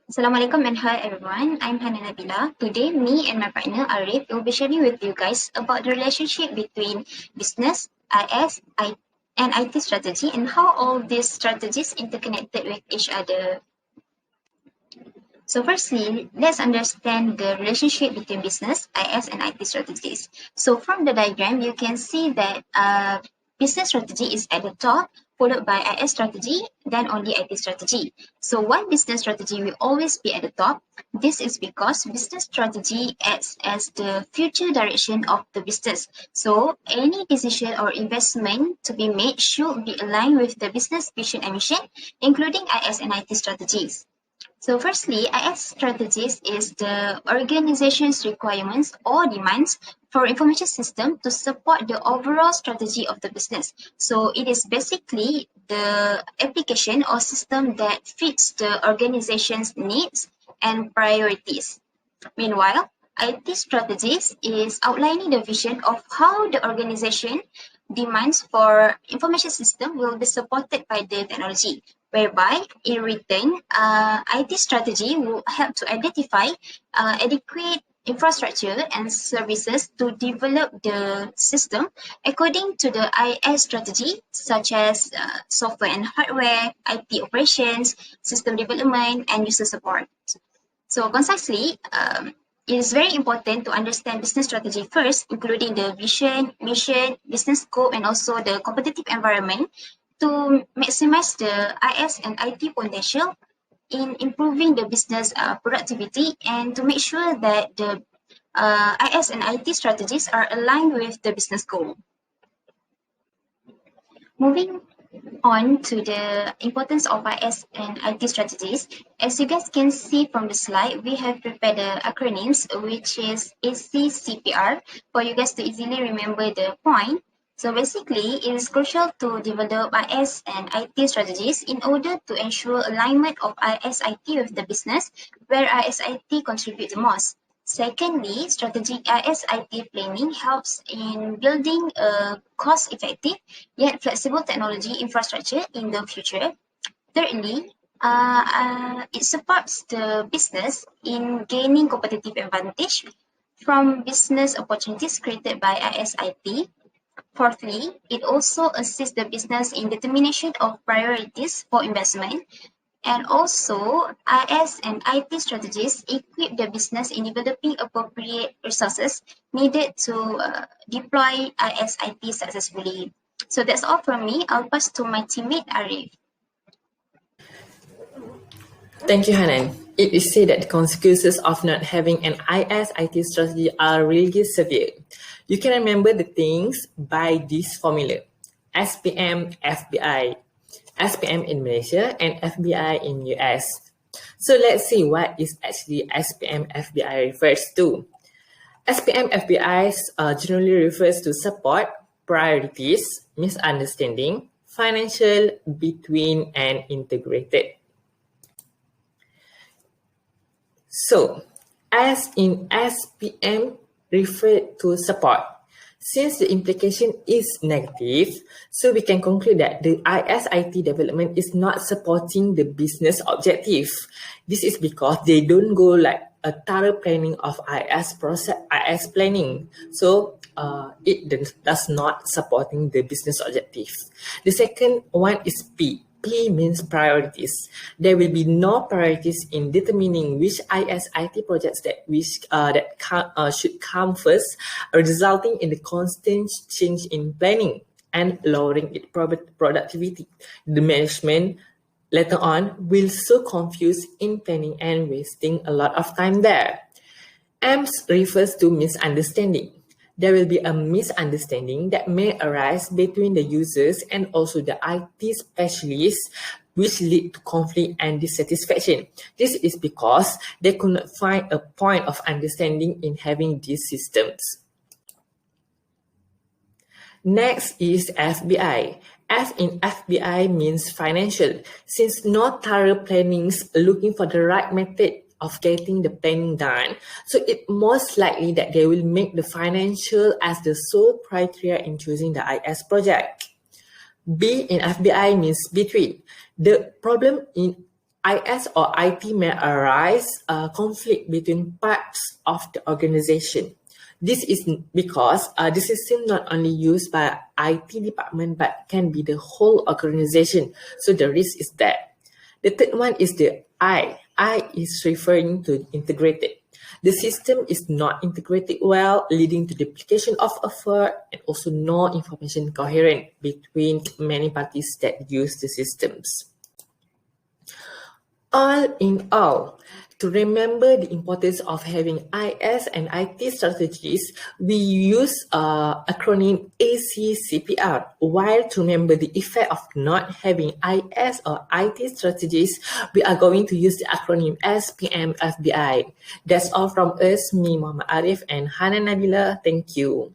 Assalamualaikum and hi everyone. I'm Nabila. Today, me and my partner Ariff will be sharing with you guys about the relationship between business, and IT strategy and how all these strategies interconnected with each other. So firstly, let's understand the relationship between business, IS, and IT strategies. So from the diagram, you can see that business strategy is at the top, followed by IS strategy, then only IT strategy. So why business strategy will always be at the top? This is because business strategy acts as the future direction of the business. So any decision or investment to be made should be aligned with the business vision and mission, including IS and IT strategies. So firstly, IS strategies is the organization's requirements or demands for information system to support the overall strategy of the business. So it is basically the application or system that fits the organization's needs and priorities. Meanwhile, IT strategies is outlining the vision of how the organization demands for information system will be supported by the technology, whereby in return, IT strategy will help to identify adequate infrastructure and services to develop the system according to the IS strategy, such as software and hardware, IT operations, system development, and user support. So concisely, it is very important to understand business strategy first, including the vision, mission, business scope, and also the competitive environment to maximize the IS and IT potential in improving the business productivity and to make sure that the IS and IT strategies are aligned with the business goal. Moving on to the importance of IS and IT strategies. As you guys can see from the slide, we have prepared the acronyms, which is ACCPR, for you guys to easily remember the point. So basically, it is crucial to develop IS and IT strategies in order to ensure alignment of IS/IT with the business, where IS/IT contribute the most. Secondly, strategic IS/IT planning helps in building a cost-effective yet flexible technology infrastructure in the future. Thirdly, it supports the business in gaining competitive advantage from business opportunities created by IS/IT. Fourthly, it also assists the business in determination of priorities for investment. And also, IS and IT strategies equip the business in developing appropriate resources needed to deploy IS/IT successfully. So that's all from me. I'll pass to my teammate Ariff. Thank you, Hannan. It is said that the consequences of not having an IS/IT strategy are really severe. You can remember the things by this formula: SPM, FBI, SPM in Malaysia, and FBI in US. So let's see what is actually SPM FBI refers to. SPM FBI generally refers to support, priorities, misunderstanding, financial, between, and integrated. So, as in SPM referred to support. Since the implication is negative, so we can conclude that the IS/IT development is not supporting the business objective. This is because they don't go like a thorough planning of IS process, IS planning. So it does not supporting the business objective. The second one is P. P means priorities. There will be no priorities in determining which IS/IT projects that should come first, resulting in the constant change in planning and lowering its productivity. The management later on will so confuse in planning and wasting a lot of time there. M refers to misunderstanding. There will be a misunderstanding that may arise between the users and also the IT specialists, which lead to conflict and dissatisfaction. This is because they could not find a point of understanding in having these systems. Next is FBI. F in FBI means financial. Since no thorough plannings looking for the right method of getting the planning done, so it most likely that they will make the financial as the sole criteria in choosing the IS project. B in FBI means between. The problem in IS or IT may arise conflict between parts of the organization. This is because the system not only used by IT department but can be the whole organization. So the risk is that. The third one is the I. I is referring to integrated. The system is not integrated well, leading to duplication of effort and also no information coherent between many parties that use the systems. All in all, to remember the importance of having IS and IT strategies, we use acronym ACCPR. While to remember the effect of not having IS or IT strategies, we are going to use the acronym SPM FBI. That's all from us, me, Muhammad Ariff, and Hannan Nabila. Thank you.